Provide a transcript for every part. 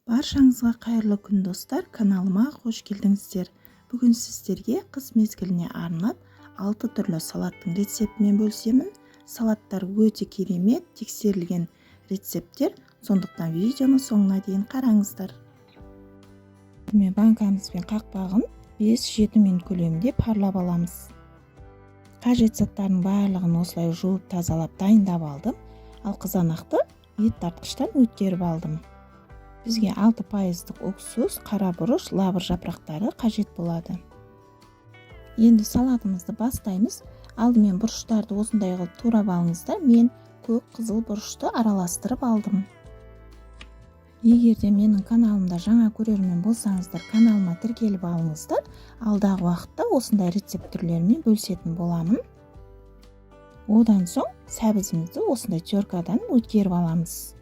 Баршаңызға қайырлы күн достар, каналыма қош келдіңіздер. Бүгін сіздерге қыс мезгіліне арнап 6 түрлі салаттың рецептімен бөлісемін. Салаттар өте керемет, тексерілген рецепттер, сондықтан видеоны соңына дейін қараңыздар. Мен банкамызбен қақпағын 5-7 минут көлемінде парлап аламыз. Қажет заттардың барлығын осылай жуып тазалап дайындап алдым, ал қызанақты ет тартқыштан өткеріп алдым. Бізге 6% уксус, қара бұрыш, лавр жапырақтары қажет болады. Енді салатымызды бастаймыз. Алдымен бұрыштарды осындай қылып турап алыңыздар. Мен көк қызыл бұрышты араластырып алдым. Егерде менің каналымда жаңа көрермен болсаңыздар, каналыма тіркеліп алыңыздар. Алдағы уақытта осындай рецепт түрлерімен бөлісетін боламын. Одан соң сәбізімізді осындай теркадан өткеріп аламыз.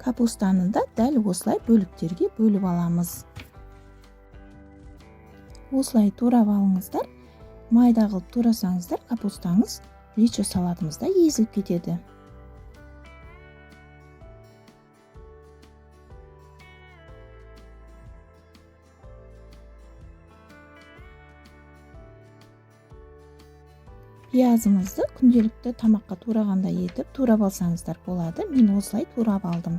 Капустаны да дәл осылай бөліктерге бөліп аламыз. Осылай турап алыңыздар. Майда қылып турасаңыздар, капустаңыз лечо салатымызда езіліп кетеді. Пиязымызды күнделікті тамаққа турағанда етіп турап алсаңыздар болады. Мен осылай турап алдым.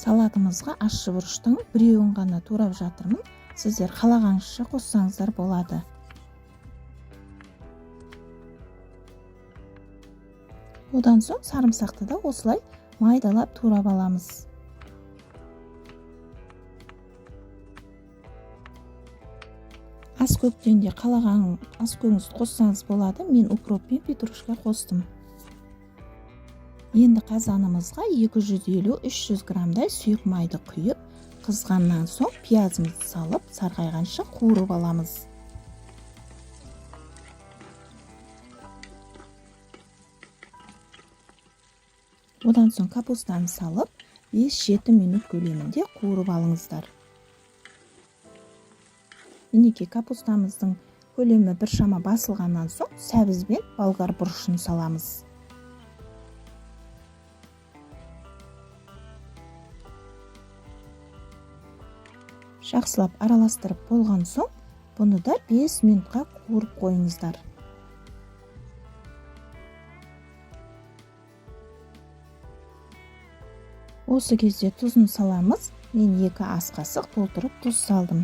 Салатымызға ащы бұрыштың біреуін ғана турап жатырмын. Сіздер қалағаныңызша қоссаңыздар болады. Одан соң сарымсақты да осылай майдалап турап аламыз. Аскөктен де қалаған аскөңіз қоссаңыз болады. Мен укроп пен петрушка қостым. Енді қазанымызға 250-300 грамдай сұйық майды құйып, қызғаннан соң пиязымызды салып, сарғайғанша қуырып аламыз. Одан соң капустаны салып, 5-7 минут көлемінде қуырып алыңыздар. Мінекей капустамыздың көлемі біршама басылғаннан соң сәбіз бен болгар бұрышын саламыз. Жақсылап араластырып болған соң, бұны да 5 минутқа қуырып қойыңыздар. Осы кезде тұзын саламыз. Мен 2 ас қасық толтырып тұз салдым.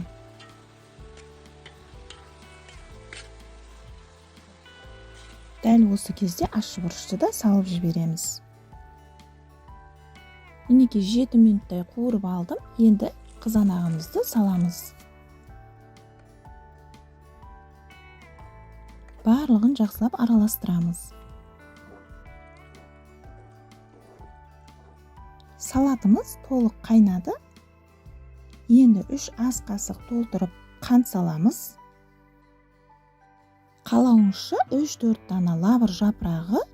Дәл осы кезде ащы бұрышты да салып жібереміз. Мінекей 7 минуттай қуырып алдым. Енді қызанағымызды саламыз. Барлығын жақсылап араластырамыз. Салатымыз толық қайнады. Енді 3 ас қасық толтырып қант саламыз. Қалауыңызша 3-4 дана лавр жапырағы,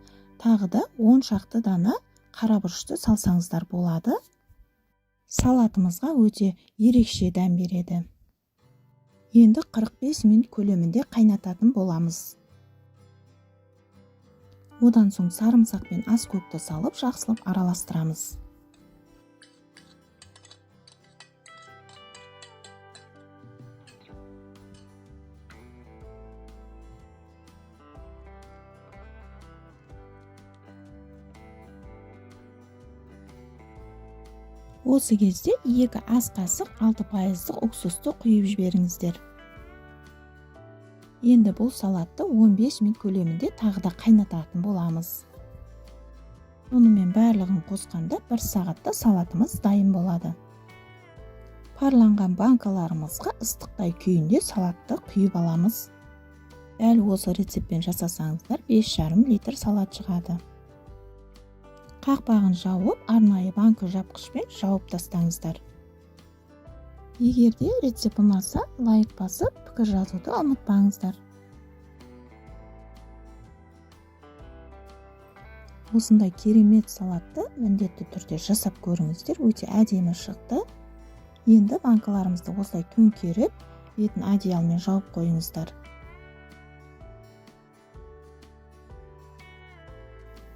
тағы да 10 шақты дана қара бұрышты салсаңыздар болады. Салатымызға өте ерекше дәм береді. Енді 45 минут көлемінде қайнататын боламыз. Одан соң сарымсақ пен аскөкті салып жақсылап араластырамыз. Осы кезде 2 ас қасық 6% уксусты құйып жіберіңіздер. Енді бұл салатты 15 минут көлемінде тағы да қайнататын боламыз. Онымен барлығын қосқанда 1 сағатта салатымыз дайын болады. Парланған банкаларымызға ыстықтай күйінде салатты құйып аламыз. Дәл осы рецептпен жасасаңыздар 5,5 литр салат шығады. Қақпағын жауып, арнайы банка жапқышпен жауып тастаңыздар. Егерде рецепт ұнаса, лайк басып, пікір жазуды ұмытпаңыздар. Осындай керемет салатты міндетті түрде жасап көріңіздер. Өте әдемі шықты. Енді банкаларымызды осылай төңкеріп, бетін одеялмен жауып қойыңыздар.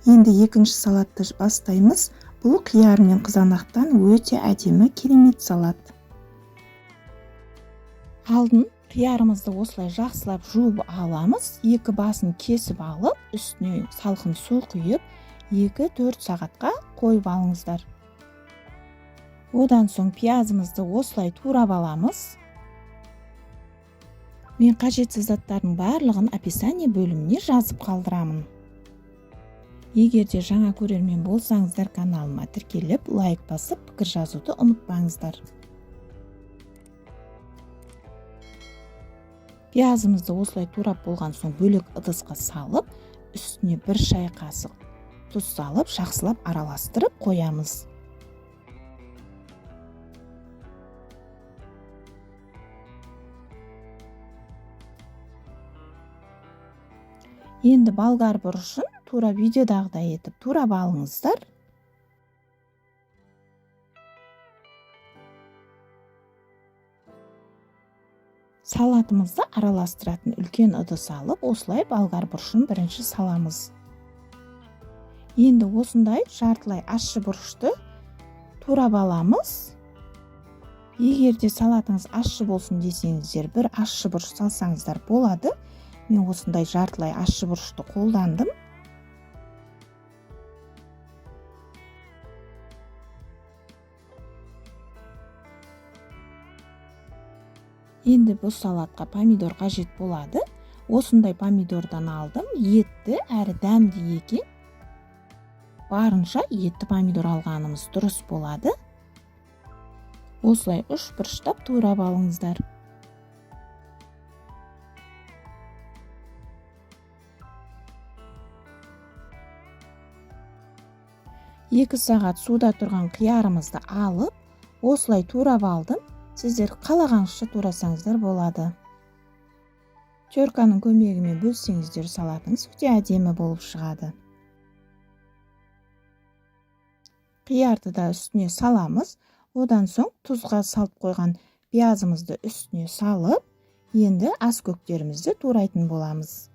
Енді екінші салатты бастаймыз. Бұл қияр мен қызанақтан өте әдемі керемет салат. Алдын қиярымызды осылай жақсылап жуып аламыз. Екі басын кесіп алып, үстіне салқын су құйып, 2-4 сағатқа қойып алыңыздар. Одан соң пиязымызды осылай турап аламыз. Мен қажетсіз заттардың барлығын описание бөліміне жазып қалдырамын. Егер де жаңа көрермен болсаңыздар, каналыма тіркеліп, лайк басып, пікір жазуды ұмытпаңыздар. Пиязымызды осылай турап болған соң бөлек ыдысқа салып, үстіне 1 шай қасық тұз салып, жақсылап араластырып қоямыз. Енді болгар бұрышын тура видеодағыдай етіп турап алыңыздар. Салатымызды араластыратын үлкен ыдыс алып, осылай болгар бұрышын бірінші саламыз. Енді осындай жартылай ащы бұрышты турап аламыз. Егер де салатыңыз ащы болсын десеңіздер, бір ащы бұрыш салсаңыздар болады. Мен осындай жартылай ащы бұрышты қолдандым. Енді бұл салатқа помидор қажет болады. Осындай помидордан алдым. Етті әрі дәмді екен. Барынша етті помидор алғанымыз дұрыс болады. Осылай үшбұрыштап турап алыңыздар. Екі сағат суда тұрған қиярымызды алып, осылай турап алдым. Сіздер қалағанша турасаңыздар болады. Терканың көмегімен бөлсеңіздер салатыңыз өте әдемі болып шығады. Қиярды да үстіне саламыз. Одан соң тұзға салып қойған пиязымызды үстіне салып, енді аскөктерімізді турайтын боламыз.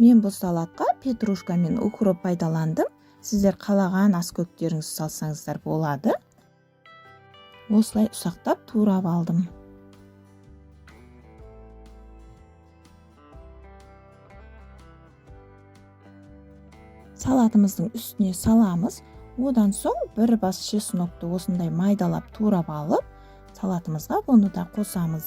Мен бұл салатқа петрушка мен укроп пайдаландым. Сіздер қалаған аскөктеріңізді салсаңыздар болады. Осылай ұсақтап турап алдым. Салатымыздың үстіне саламыз. Одан соң бір бас чеснокты осындай майдалап турап алып, салатымызға бұны да қосамыз.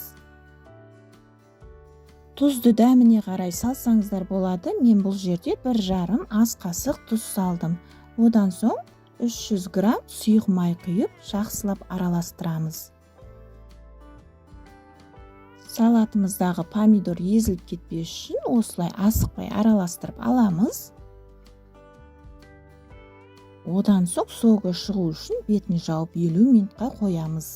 Тұзды дәміне қарай салсаңыздар болады. Мен бұл жерде 1,5 ас қасық тұз салдым. Одан соң 300 грамм сұйық май құйып, жақсылап араластырамыз. Салатымыздағы помидор езіліп кетпес үшін осылай асықпай араластырып аламыз. Одан соң соғы шығу үшін бетін жауып 50 минутқа қоямыз.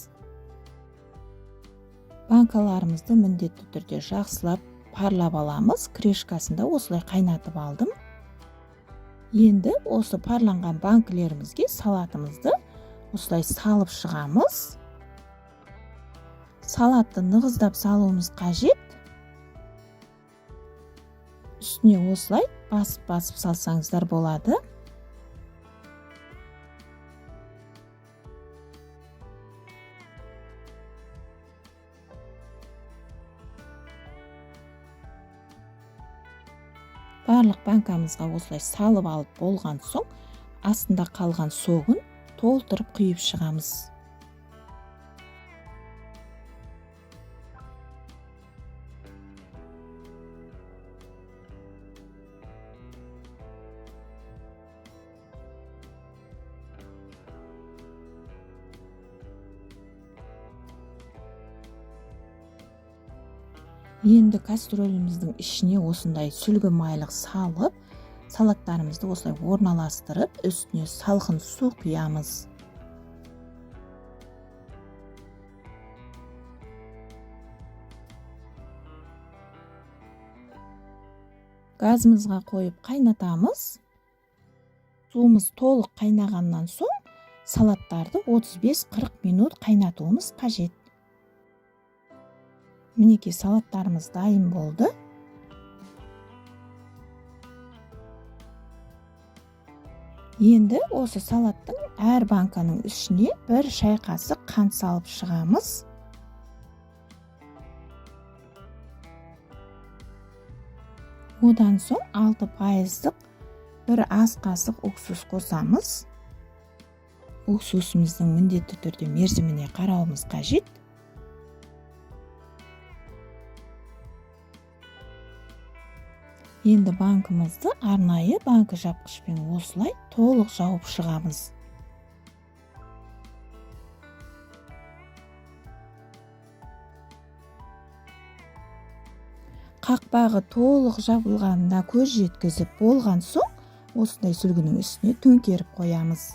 Банкаларымызды міндетті түрде жақсылап парлап аламыз. Крышкасында осылай қайнатып алдым. Енді осы парланған банкілерімізге салатымызды осылай салып шығамыз. Салатты нығыздап салуымыз қажет. Үстіне осылай басып салсаңыздар болады. Барлық банкамызға осылай салып алып болған соң, астында қалған соғын толтырып құйып шығамыз. Енді кастрөліміздің ішіне осындай сүлгі майлық салып, салаттарымызды осылай орналастырып, үстіне салқын су құямыз. Газымызға қойып қайнатамыз. Суымыз толық қайнағаннан соң салаттарды 35-40 минут қайнатуымыз қажет. Мінекей салаттарымыз дайын болды. Енді осы салаттың әр банканың ішіне 1 шай қасық қант салып шығамыз. Одан соң 6%-лық 1 ас қасық уксус қосамыз. Уксусымыздың міндетті түрде мерзіміне қарауымыз қажет. Енді банкымызды арнайы банка жапқышпен осылай толық жауып шығамыз. Қақпағы толық жабылғанына көз жеткізіп болған соң, осындай сүлгінің үстіне төңкеріп қоямыз.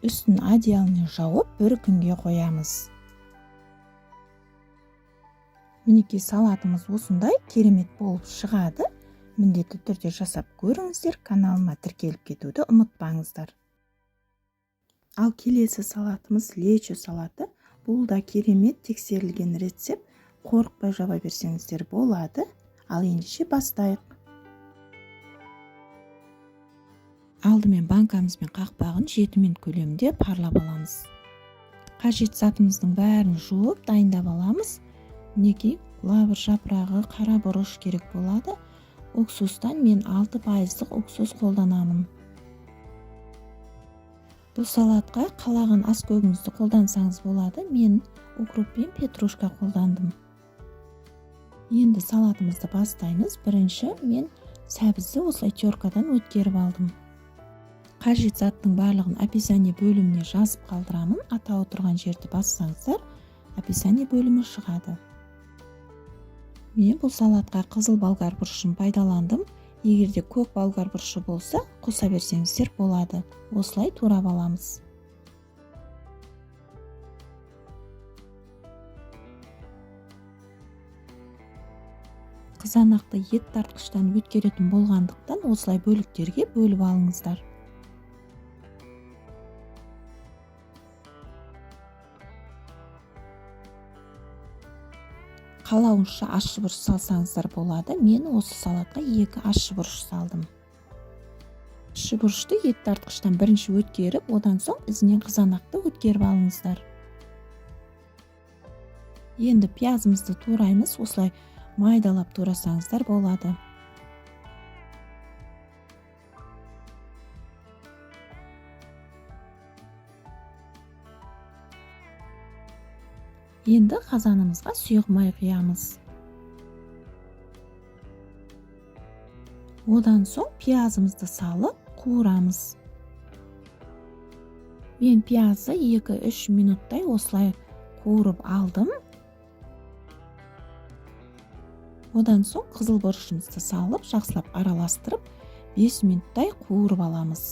Үстін одеялмен жауып 1 күнге қоямыз. Мінекей салатымыз осындай керемет болып шығады. Міндетті түрде жасап көріңіздер, каналыма тіркеліп кетуді ұмытпаңыздар. Ал келесі салатымыз лечо салаты. Бұл да керемет тексерілген рецепт. Қорықпай жаба берсеңіздер болады. Ал ендеше бастайық. Алдымен банкамызбен қақпағын 7 минут көлемінде парлап аламыз. Қажет затымыздың бәрін жуып дайындап аламыз. Мінекей лавр жапырағы, қара бұрыш керек болады. Уксустан мен 6%-лық уксус қолданамын. Бұл салатқа қалаған аскөгіңізді қолдансаңыз болады. Мен укроп пен петрушка қолдандым. Енді салатымызды бастаймыз. Бірінші мен сәбізді осылай теркадан өткеріп алдым. Қажет заттың барлығын описание бөліміне жазып қалдырамын. Атауы тұрған жерді бассаңыздар, описание бөлімі шығады. Мен бұл салатқа қызыл болгар бұрышын пайдаландым. Егерде көк болгар бұрышы болса, қоса берсеңіздер болады. Осылай турап аламыз. Қызанақты ет тартқыштан өткеретін болғандықтан осылай бөліктерге бөліп алыңыздар. Қалауынша ащы бұрыш салсаңыздар болады. Мен осы салатқа 2 ащы бұрыш салдым. Ащы бұрышты ет тартқыштан бірінші өткеріп, одан соң ізінен қызанақты өткеріп алыңыздар. Енді пиязымызды тураймыз. Осылай майдалап турасаңыздар болады. Енді қазанымызға сұйық май құямыз. Одан соң пиязымызды салып қуырамыз. Мен пиязды 2-3 минуттай осылай қуырып алдым. Одан соң қызыл бұрышымызды салып, жақсылап араластырып, 5 минуттай қуырып аламыз.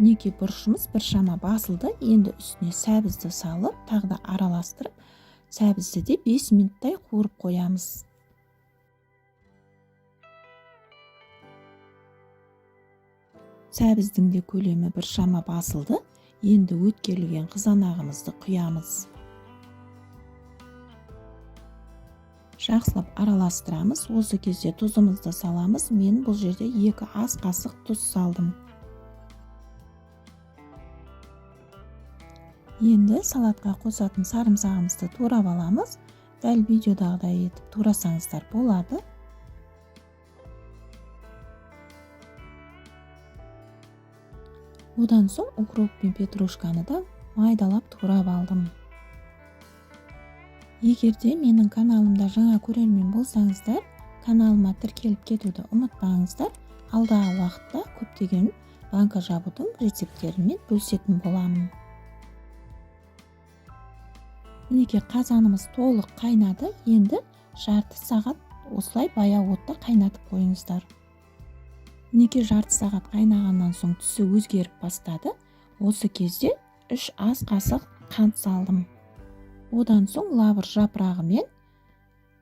Мінекей бұрышымыз біршама басылды. Енді үстіне сәбізді салып, тағы да араластырып, сәбізді де 5 минуттай қуырып қоямыз. Сәбіздің де көлемі біршама басылды. Енді өткерілген қызанағымызды құямыз. Жақсылап араластырамыз. Осы кезде тұзымызды саламыз. Мен бұл жерде 2 ас қасық тұз салдым. Енді салатқа қосатын сарымсағымызды турап аламыз. Дәл видеодағыдай етіп турасаңыздар болады. Одан соң укроп пен петрушканы да майдалап турап алдым. Егерде менің каналымда жаңа көрермен болсаңыздар, каналыма тіркеліп кетуді ұмытпаңыздар. Алдағы уақытта көптеген банка жабудың рецепттерімен бөлісетін боламын. Мінекей қазанымыз толық қайнады. Енді жарты сағат осылай баяу отта қайнатып қойыңыздар. Мінекей жарты сағат қайнағаннан соң түсі өзгеріп бастады. Осы кезде 3 ас қасық қант салдым. Одан соң лавр жапырағы мен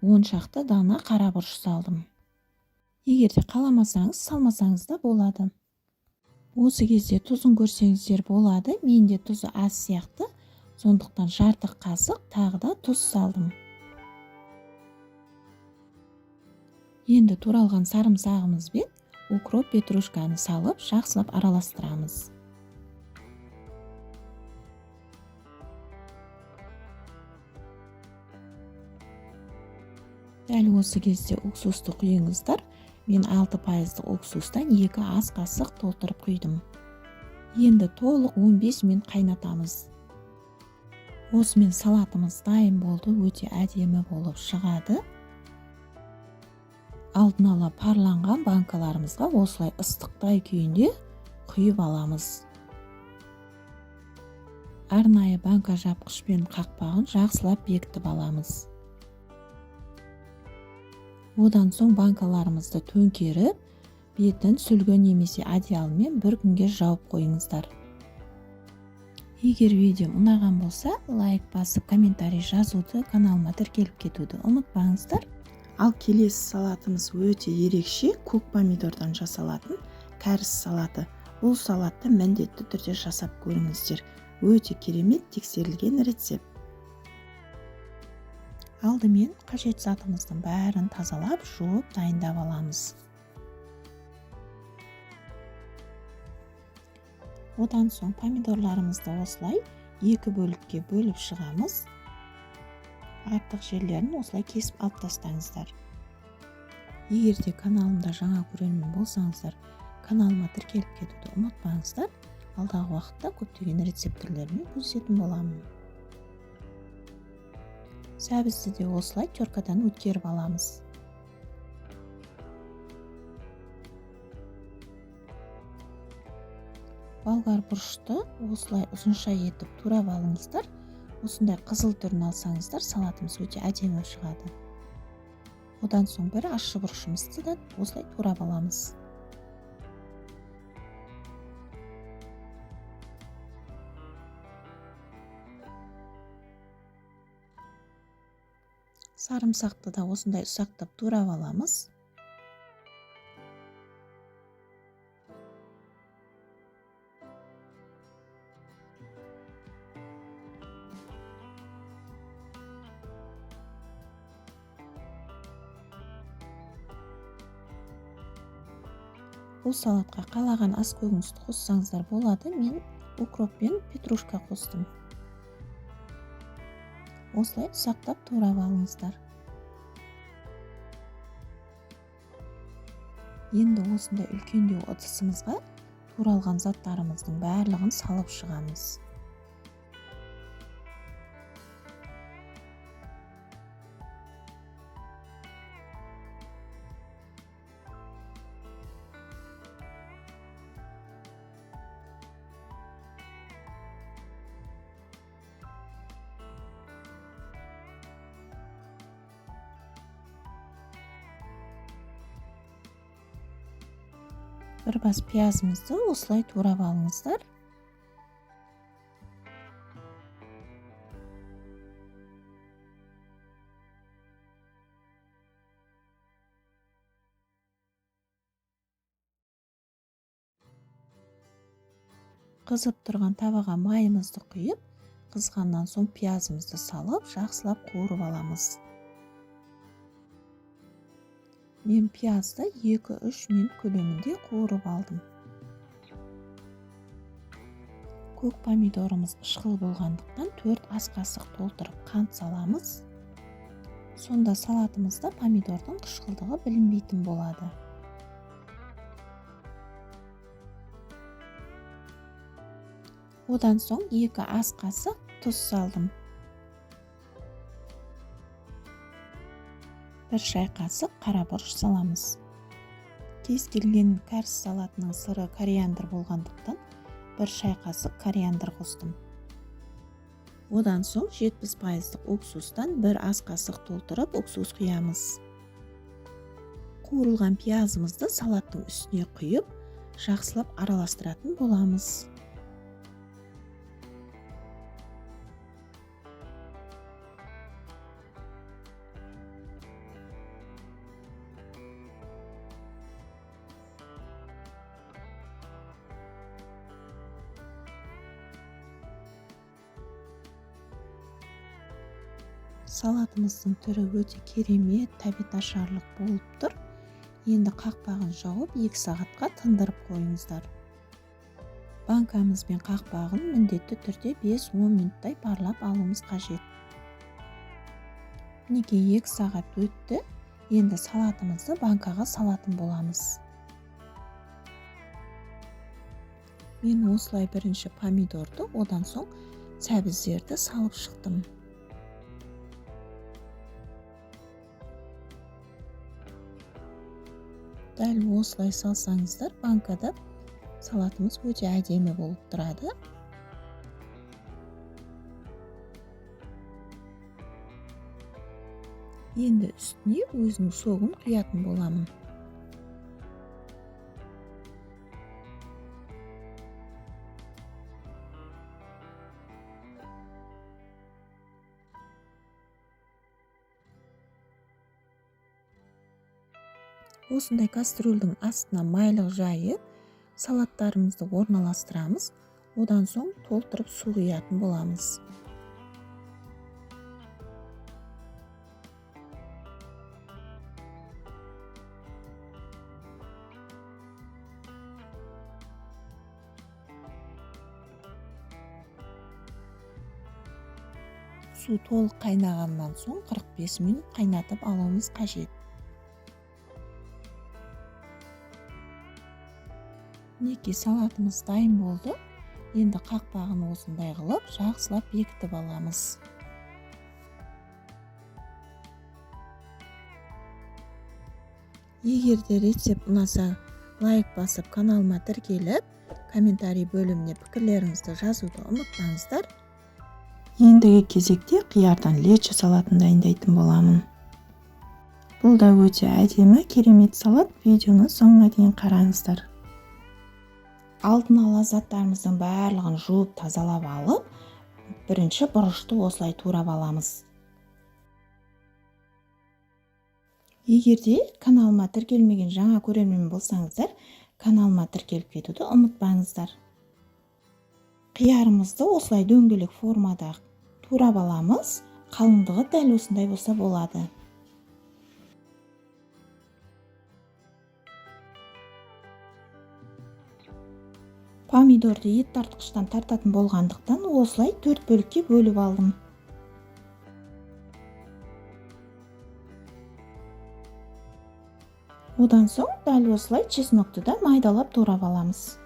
10 шақты дана қара бұрыш салдым. Егерде қаламасаңыз, салмасаңыз да болады. Осы кезде тұзын көрсеңіздер болады. Менде тұзы аз сияқты. Сондықтан жарты қасық тағы да тұз салдым. Енді туралған сарымсағымыз бен укроп, петрушканы салып, жақсылап араластырамыз. Дәл осы кезде уксусты құйыңыздар. Мен 6% уксустан 2 ас қасық толтырып құйдым. Енді толық 15 минут қайнатамыз. Осымен салатымыз дайын болды, өте әдемі болып шығады. Алдын ала парланған банкаларымызға осылай ыстықтай күйінде құйып аламыз. Арнайы банка жапқышпен қақпағын жақсылап бекітіп аламыз. Одан соң банкаларымызды төңкеріп, бетін сүлгі немесе одеялмен бір күнге жауып қойыңыздар. Егер видео ұнаған болса, лайк басып, комментарий жазуды, каналыма тіркеліп кетуді ұмытпаңыздар. Ал келесі салатымыз өте ерекше, көк помидордан жасалатын кәріс салаты. Бұл салатты міндетті түрде жасап көріңіздер. Өте керемет тексерілген рецепт. Алдымен қажет затымыздың бәрін тазалап, жуып, дайындап аламыз. Одан соң помидорларымызды осылай 2 бөлікке бөліп шығамыз. Артық жерлерін осылай кесіп алып тастаңыздар. Егер де каналымда жаңа көрермен болсаңыздар, каналыма тіркеліп кетуді ұмытпаңыздар. Алдағы уақытта көптеген рецепт түрлерімен көрсететін боламын. Сәбізді де осылай теркадан өткеріп аламыз. Болгар бұрышты осылай ұзынша етіп турап алыңыздар. Осындай қызыл түрін алсаңыздар, салатымыз өте әдемі шығады. Одан соң бір ащы бұрышымызды да осылай турап аламыз. Сарымсақты да осындай ұсақтап турап аламыз. Бұл салатқа қалаған ас көкөністі қоссаңыздар болады. Мен укроп пен петрушка қостым. Осылай ұсақтап турап алыңыздар. Енді осындай үлкендеу ыдысымызға туралған заттарымыздың барлығын салып шығамыз. Бір бас пиязымызды осылай турап алыңыздар. Қызып тұрған табаға майымызды құйып, қызғаннан соң пиязымызды салып, жақсылап қуырып аламыз. Мен пиязды 2-3 минут көлемінде қуырып алдым. Көк помидорымыз ышқыл болғандықтан 4 ас қасық толтырып қант саламыз. Сонда салатымызда помидордың қышқылдығы білінбейтін болады. Одан соң 2 ас қасық тұз салдым. 1 шай қасық қара бұрыш саламыз. Кез келген кәріс салатының сыры кориандр болғандықтан 1 шай қасық кориандр қостым. Одан соң 70% уксустан 1 ас қасық толтырып уксус құямыз. Қуырылған пиязымызды салаттың үстіне құйып, жақсылап араластыратын боламыз. Салатымыздың түрі өте керемет, тәбеташарлық болып тұр. Енді қақпағын жауып 2 сағатқа тындырып қойыңыздар. Банкамыз бен қақпағын міндетті түрде 5-10 минуттай барлап алуымыз қажет. Мінекей 2 сағат өтті. Енді салатымызды банкаға салатын боламыз. Мен осылай бірінші помидорды, одан соң сәбіздерді салып шықтым. Дәл осылай салсаңыздар, банкада салатымыз өте әдемі болып тұрады. Енді үстіне өзінің соғын құятын боламын. Осындай кастрөлдің астына майлық жайып, салаттарымызды орналастырамыз. Одан соң толтырып су құятын боламыз. Су толық қайнағаннан соң 45 минут қайнатып алуымыз қажет. Мінекей салатымыз дайын болды. Енді қақпағын осындай қылып, жақсылап бекітіп аламыз. Егер де рецепт ұнаса, лайк басып, каналыма тіркеліп, комментарий бөліміне пікірлеріңізді жазуды ұмытпаңыздар. Ендігі кезекте қиярдан лечо салатын дайындайтын боламын. Бұл да өте әдемі, керемет салат. Видеоны соңына дейін қараңыздар. Алдын ала заттарымыздың барлығын жуып тазалап алып, бірінші бұрышты осылай турап аламыз. Егер де каналыма тіркелмеген жаңа көрермен болсаңыздар, каналыма тіркеліп кетуді ұмытпаңыздар. Қиярымызды осылай дөңгелек формада турап аламыз. Қалыңдығы дәл осындай болса болады. Помидорды ет тартқыштан тартатын болғандықтан осылай 4 бөлікке бөліп алдым. Одан соң дәл осылай чеснокты да майдалап турап аламыз.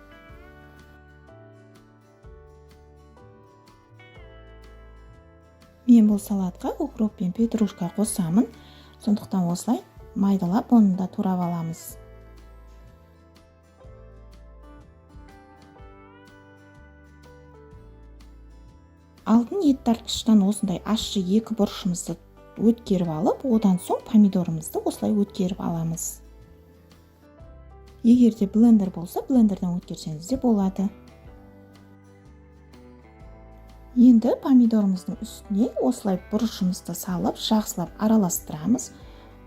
Мен бұл салатқа укроп пен петрушка қосамын, сондықтан осылай майдалап оны да турап аламыз. Алдын ет тартқыштан осындай ащы 2 бұрышымызды өткеріп алып, одан соң помидорымызды осылай өткеріп аламыз. Егер де блендер болса, блендерден өткерсеңіз де болады. Енді помидорымыздың үстіне осылай бұрышымызды салып, жақсылап араластырамыз.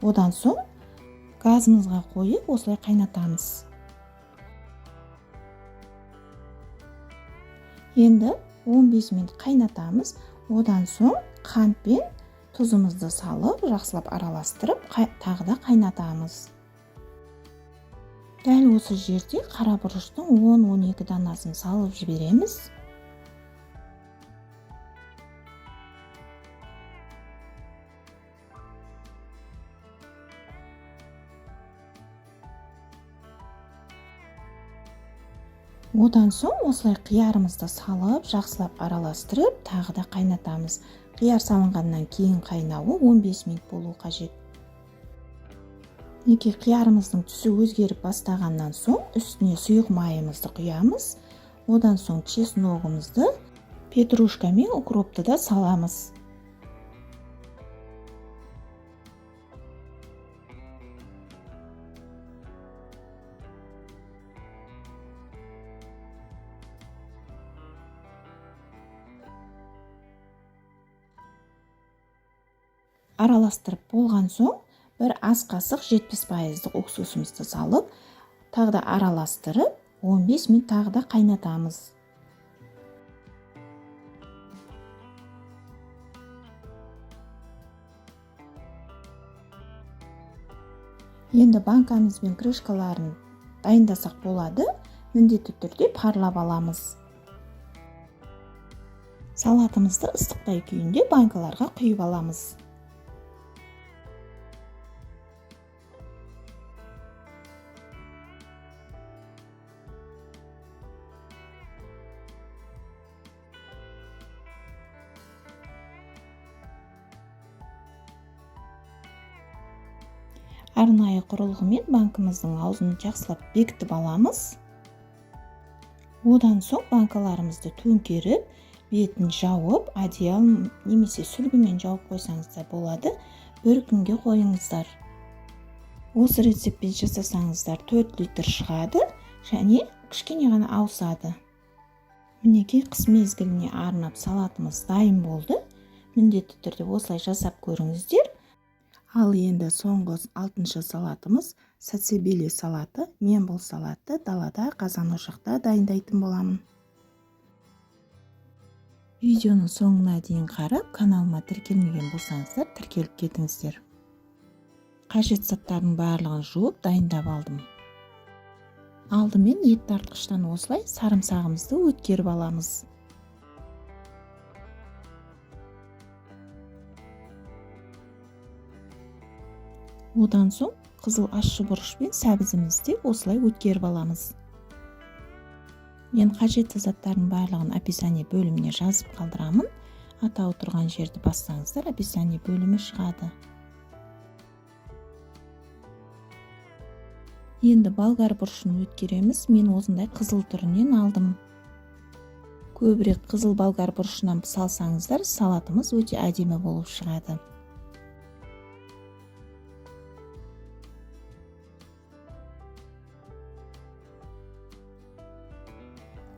Одан соң газымызға қойып, осылай қайнатамыз. Енді 15 минут қайнатамыз. Одан соң қант пен тұзымызды салып, жақсылап араластырып, тағы да қайнатамыз. Дәл осы жерде қара бұрыштың 10-12 данасын салып жібереміз. Одан соң осылай қиярымызды салып, жақсылап араластырып, тағы да қайнатамыз. Қияр салынғаннан кейін қайнауы 15 минут болу қажет. Неке қиярымыздың түсі өзгеріп бастағаннан соң үстіне сұйық майымызды құямыз. Одан соң чесногымызды, петрушка мен укропты да саламыз. Араластырып болған соң, бір ас қасық 70% уксусымызды салып, тағы да араластырып, 15 минут тағы да қайнатамыз. Енді банкамыз бен крышкаларын дайындасақ болады. Міндетті түрде парлап аламыз. Салатымызды ыстықтай күйінде банкаларға құйып аламыз. Арнайы құрылғымен банкамыздың аузын жақсылап бекітіп аламыз. Одан соң банкаларымызды төңкеріп, бетін жауып, одеял немесе сүлгімен жауып қойсаңыз да болады. Бір күнге қойыңыздар. Осы рецептпен жасасаңыздар 4 литр шығады және кішкене ғана ауысады. Мінекей қыс мезгіліне арнап салатымыз дайын болды. Міндетті түрде осылай жасап көріңіздер. Ал енді соңғы 6-шы салатымыз сацебили салаты. Мен бұл салатты далада қазан ошақта дайындайтын боламын. Видеоның соңына дейін қарап, каналыма тіркелмеген болсаңыздар, тіркеліп кетіңіздер. Қажет заттардың барлығын жуып дайындап алдым. Алдымен ет тартқыштан осылай сарымсағымызды өткеріп аламыз. Одан соң қызыл ащы бұрыш пен сәбізімізді осылай өткеріп аламыз. Мен қажетті заттардың барлығын описание бөліміне жазып қалдырамын. Атау тұрған жерді бассаңыздар, описание бөлімі шығады. Енді болгар бұрышын өткереміз. Мен осындай қызыл түрінен алдым. Көбірек қызыл болгар бұрышынан салсаңыздар, салатымыз өте әдемі болып шығады.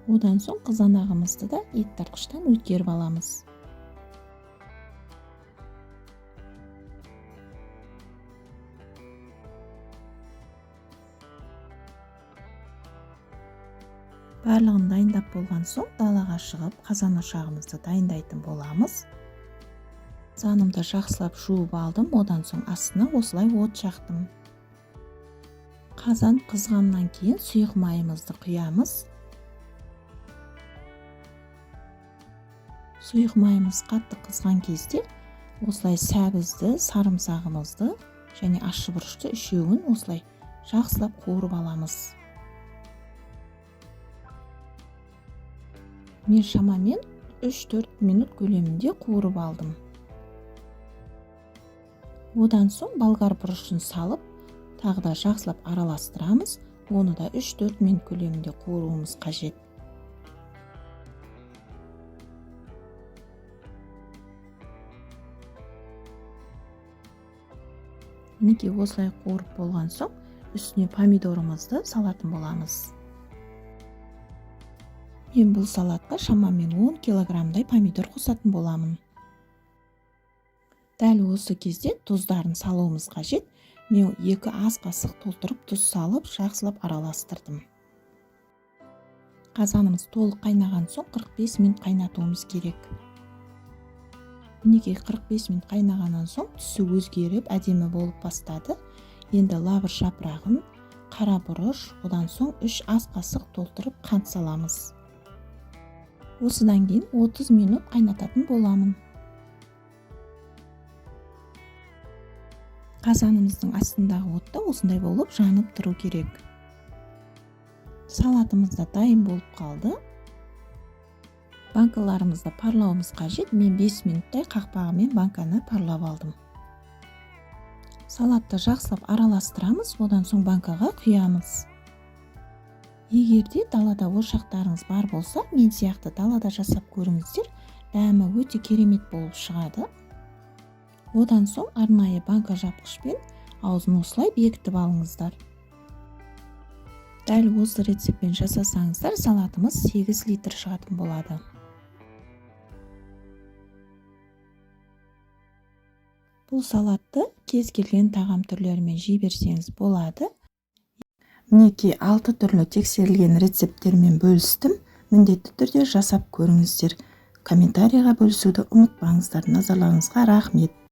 Одан соң қызанағымызды да ет тартқыштан өткеріп аламыз. Барлығын дайындап болған соң далаға шығып, қазан ошағымызды дайындайтын боламыз. Қазанымды жақсылап жуып алдым, одан соң астына осылай от жақтым. Қазан қызғаннан кейін сұйық майымызды құямыз. Сұйық майымыз қатты қызған кезде осылай сәбізді, сарымсағымызды және ащы бұрышты үшеуін осылай жақсылап қуырып аламыз. Мен шамамен 3-4 минут көлемінде қуырып алдым. Одан соң болгар бұрышын салып, тағы да жақсылап араластырамыз. Оны да 3-4 минут көлемінде қуыруымыз қажет. Мінекей осылай қуырып болған соң, үстіне помидорымызды салатын боламыз. Мен бұл салатқа шамамен 10 килограммдай помидор қосатын боламын. Дәл осы кезде тұздарын салуымыз қажет. Мен 2 ас қасық толтырып тұз салып, жақсылап араластырдым. Қазанымыз толық қайнаған соң 45 минут қайнатуымыз керек. Мінекей 45 минут қайнағаннан соң түсі өзгеріп, әдемі болып бастады. Енді лавр жапырағын, қара бұрыш, одан соң 3 ас қасық толтырып қант саламыз. Осыдан кейін 30 минут қайнататын боламын. Қазанымыздың астындағы отта осындай болып жанып тұру керек. Салатымыз да дайын болып қалды. Банкаларымызды парлауымыз қажет. Мен 5 минуттай қақпағымен банканы парлап алдым. Салатты жақсылап араластырамыз, одан соң банкаға құямыз. Егерде далада ошақтарыңыз бар болса, мен сияқты далада жасап көріңіздер, дәмі өте керемет болып шығады. Одан соң арнайы банка жапқышпен аузын осылай бекітіп алыңыздар. Дәл осы рецептпен жасасаңыздар, салатымыз 8 литр шығатын болады. Бұл салатты кез келген тағам түрлерімен жей берсеңіз болады. Мінекей 6 түрлі тексерілген рецепттермен бөлістім. Міндетті түрде жасап көріңіздер. Комментарийға бөлісуді ұмытпаңыздар. Назарларыңызға рахмет.